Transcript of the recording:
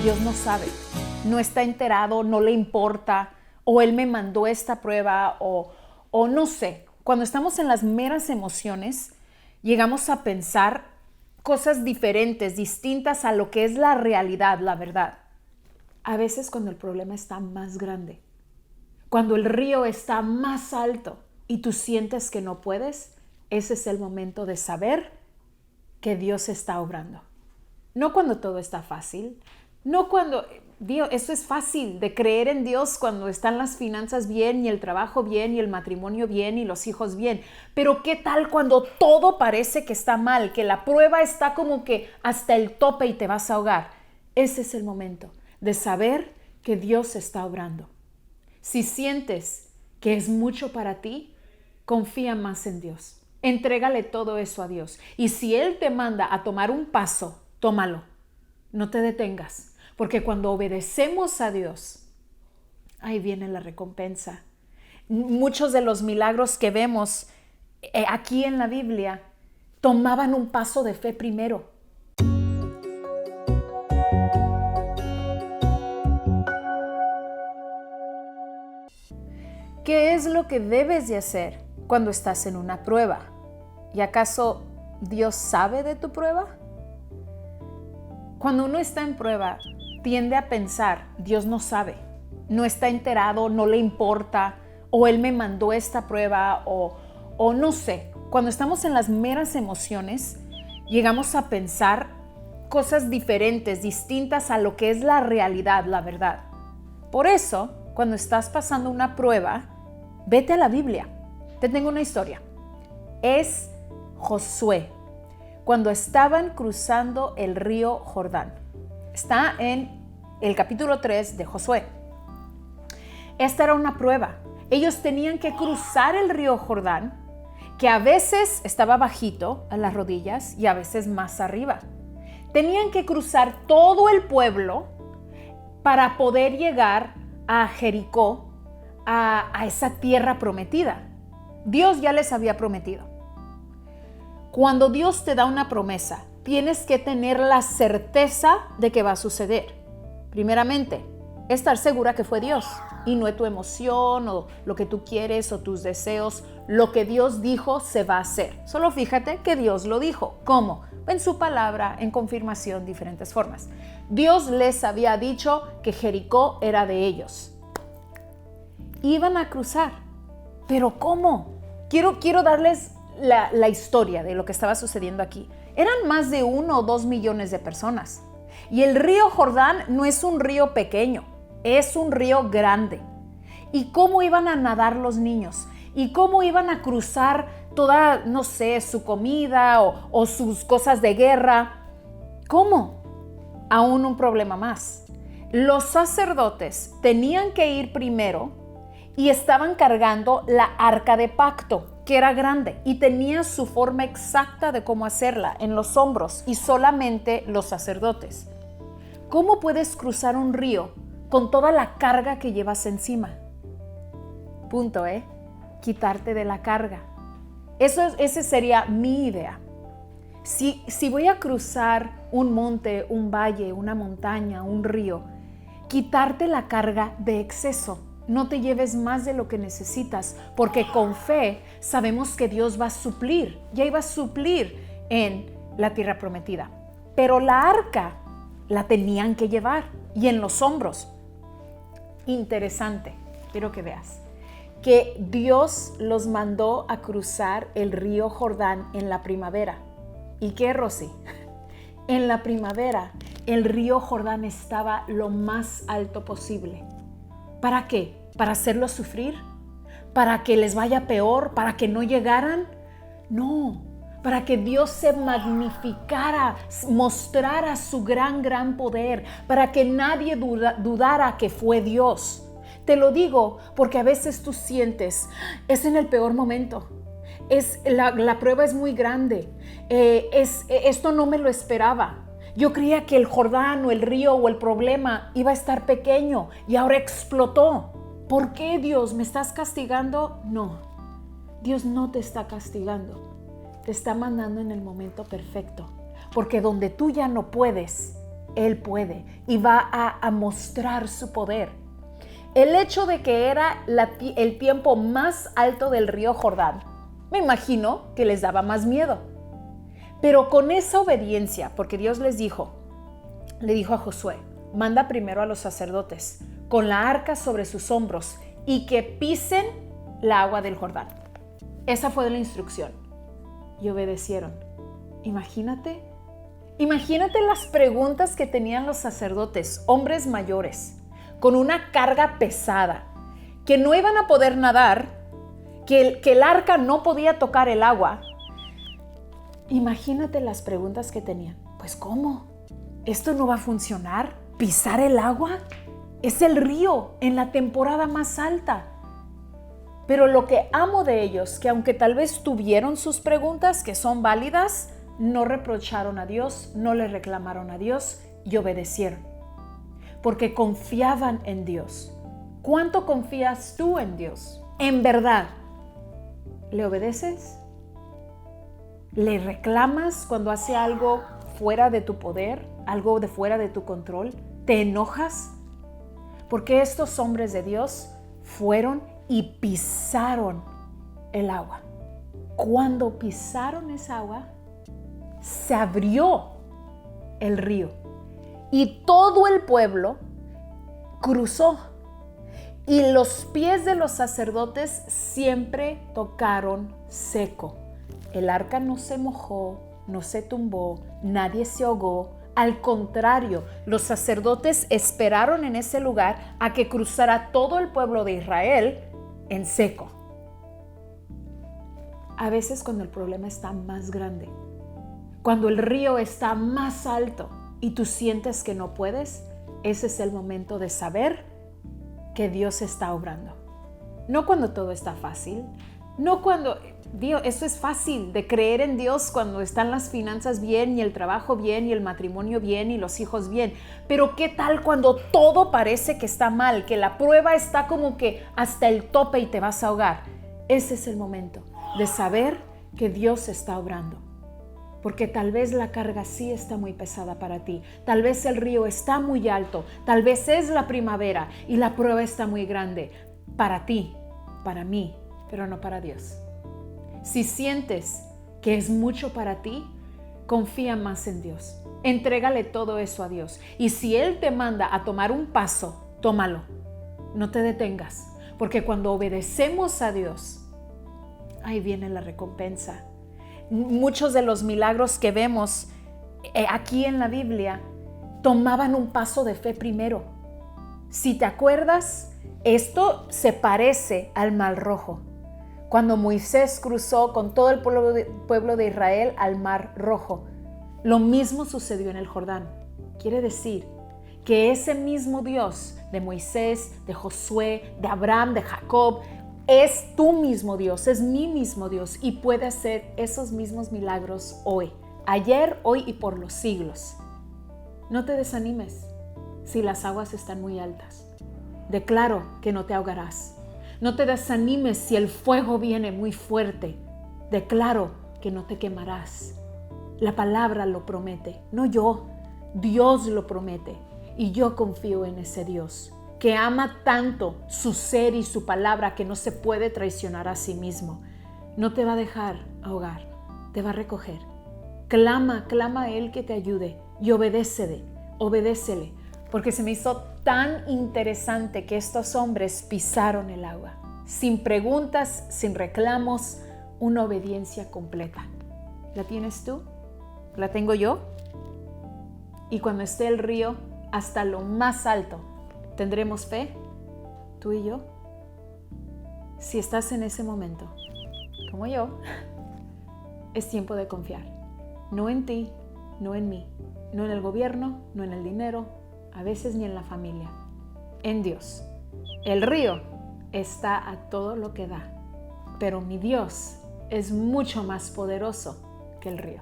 Dios no sabe, no está enterado, no le importa, o Él me mandó esta prueba, o no sé. Cuando estamos en las meras emociones, llegamos a pensar cosas diferentes, distintas a lo que es la realidad, la verdad. A veces cuando el problema está más grande, cuando el río está más alto y tú sientes que no puedes, ese es el momento de saber que Dios está obrando. No cuando todo está fácil, no cuando, Dios, eso es fácil de creer en Dios cuando están las finanzas bien y el trabajo bien y el matrimonio bien y los hijos bien. Pero ¿qué tal cuando todo parece que está mal, que la prueba está como que hasta el tope y te vas a ahogar? Ese es el momento de saber que Dios está obrando. Si sientes que es mucho para ti, confía más en Dios. Entrégale todo eso a Dios. Y si Él te manda a tomar un paso, tómalo. No te detengas. Porque cuando obedecemos a Dios, ahí viene la recompensa. Muchos de los milagros que vemos aquí en la Biblia tomaban un paso de fe primero. ¿Qué es lo que debes de hacer cuando estás en una prueba? ¿Y acaso Dios sabe de tu prueba? Cuando uno está en prueba, tiende a pensar, Dios no sabe, no está enterado, no le importa, o Él me mandó esta prueba, o no sé. Cuando estamos en las meras emociones, llegamos a pensar cosas diferentes, distintas a lo que es la realidad, la verdad. Por eso, cuando estás pasando una prueba, vete a la Biblia. Te tengo una historia. Es Josué, cuando estaban cruzando el río Jordán. Está en el capítulo 3 de Josué. Esta era una prueba. Ellos tenían que cruzar el río Jordán, que a veces estaba bajito a las rodillas y a veces más arriba. Tenían que cruzar todo el pueblo para poder llegar a Jericó, a esa tierra prometida. Dios ya les había prometido. Cuando Dios te da una promesa, tienes que tener la certeza de que va a suceder. Primeramente, estar segura que fue Dios y no es tu emoción o lo que tú quieres o tus deseos. Lo que Dios dijo se va a hacer. Solo fíjate que Dios lo dijo. ¿Cómo? En su palabra, en confirmación, diferentes formas. Dios les había dicho que Jericó era de ellos. Iban a cruzar. ¿Pero cómo? Quiero darles la historia de lo que estaba sucediendo aquí. Eran más de 1 o 2 millones de personas. Y el río Jordán no es un río pequeño, es un río grande. ¿Y cómo iban a nadar los niños? ¿Y cómo iban a cruzar toda, no sé, su comida o sus cosas de guerra? ¿Cómo? Aún un problema más. Los sacerdotes tenían que ir primero y estaban cargando la arca de pacto, que era grande y tenía su forma exacta de cómo hacerla en los hombros y solamente los sacerdotes. ¿Cómo puedes cruzar un río con toda la carga que llevas encima? Punto, quitarte de la carga. Esa sería mi idea. Si voy a cruzar un monte, un valle, una montaña, un río, quitarte la carga de exceso. No te lleves más de lo que necesitas, porque con fe sabemos que Dios va a suplir, ya iba a suplir en la tierra prometida. Pero la arca la tenían que llevar y en los hombros. Interesante, quiero que veas que Dios los mandó a cruzar el río Jordán en la primavera. ¿Y qué, Rosy? En la primavera el río Jordán estaba lo más alto posible. ¿Para qué? ¿Para hacerlos sufrir? ¿Para que les vaya peor? ¿Para que no llegaran? No, para que Dios se magnificara, mostrara su gran poder, para que nadie dudara que fue Dios. Te lo digo porque a veces tú sientes, es en el peor momento, la prueba es muy grande, esto no me lo esperaba. Yo creía que el Jordán o el río o el problema iba a estar pequeño y ahora explotó. ¿Por qué, Dios? ¿Me estás castigando? No, Dios no te está castigando. Te está mandando en el momento perfecto. Porque donde tú ya no puedes, Él puede y va a mostrar su poder. El hecho de que era el tiempo más alto del río Jordán, me imagino que les daba más miedo. Pero con esa obediencia, porque Dios le dijo a Josué, manda primero a los sacerdotes con la arca sobre sus hombros y que pisen la agua del Jordán. Esa fue la instrucción y obedecieron. Imagínate las preguntas que tenían los sacerdotes, hombres mayores, con una carga pesada, que no iban a poder nadar, que el arca no podía tocar el agua. Imagínate las preguntas que tenían. Pues ¿cómo? ¿Esto no va a funcionar? ¿Pisar el agua? Es el río en la temporada más alta. Pero lo que amo de ellos, que aunque tal vez tuvieron sus preguntas que son válidas, no reprocharon a Dios, no le reclamaron a Dios y obedecieron. Porque confiaban en Dios. ¿Cuánto confías tú en Dios? ¿En verdad? ¿Le obedeces? ¿Le reclamas cuando hace algo fuera de tu poder, algo de fuera de tu control? ¿Te enojas? Porque estos hombres de Dios fueron y pisaron el agua. Cuando pisaron esa agua, se abrió el río y todo el pueblo cruzó. Y los pies de los sacerdotes siempre tocaron seco. El arca no se mojó, no se tumbó, nadie se ahogó. Al contrario, los sacerdotes esperaron en ese lugar a que cruzara todo el pueblo de Israel en seco. A veces cuando el problema está más grande, cuando el río está más alto y tú sientes que no puedes, ese es el momento de saber que Dios está obrando. No cuando todo está fácil, no cuando, Dios, eso es fácil de creer en Dios cuando están las finanzas bien y el trabajo bien y el matrimonio bien y los hijos bien. Pero ¿qué tal cuando todo parece que está mal, que la prueba está como que hasta el tope y te vas a ahogar? Ese es el momento de saber que Dios está obrando. Porque tal vez la carga sí está muy pesada para ti, tal vez el río está muy alto, tal vez es la primavera y la prueba está muy grande para ti, para mí, pero no para Dios. Si sientes que es mucho para ti, confía más en Dios. Entrégale todo eso a Dios. Y si Él te manda a tomar un paso, tómalo. No te detengas, porque cuando obedecemos a Dios, ahí viene la recompensa. Muchos de los milagros que vemos aquí en la Biblia tomaban un paso de fe primero. Si te acuerdas, esto se parece al Mar Rojo. Cuando Moisés cruzó con todo el pueblo de Israel al Mar Rojo, lo mismo sucedió en el Jordán. Quiere decir que ese mismo Dios de Moisés, de Josué, de Abraham, de Jacob, es tu mismo Dios, es mi mismo Dios y puede hacer esos mismos milagros hoy, ayer, hoy y por los siglos. No te desanimes si las aguas están muy altas. Declaro que no te ahogarás. No te desanimes si el fuego viene muy fuerte. Declaro que no te quemarás. La palabra lo promete, no yo. Dios lo promete y yo confío en ese Dios que ama tanto su ser y su palabra que no se puede traicionar a sí mismo. No te va a dejar ahogar, te va a recoger. Clama a Él que te ayude y obedécele, porque se me hizo tan interesante que estos hombres pisaron el agua, sin preguntas, sin reclamos, una obediencia completa. ¿La tienes tú? ¿La tengo yo? Y cuando esté el río hasta lo más alto, ¿tendremos fe, tú y yo? Si estás en ese momento, como yo, es tiempo de confiar. No en ti, no en mí, no en el gobierno, no en el dinero, a veces ni en la familia. En Dios. El río está a todo lo que da, pero mi Dios es mucho más poderoso que el río.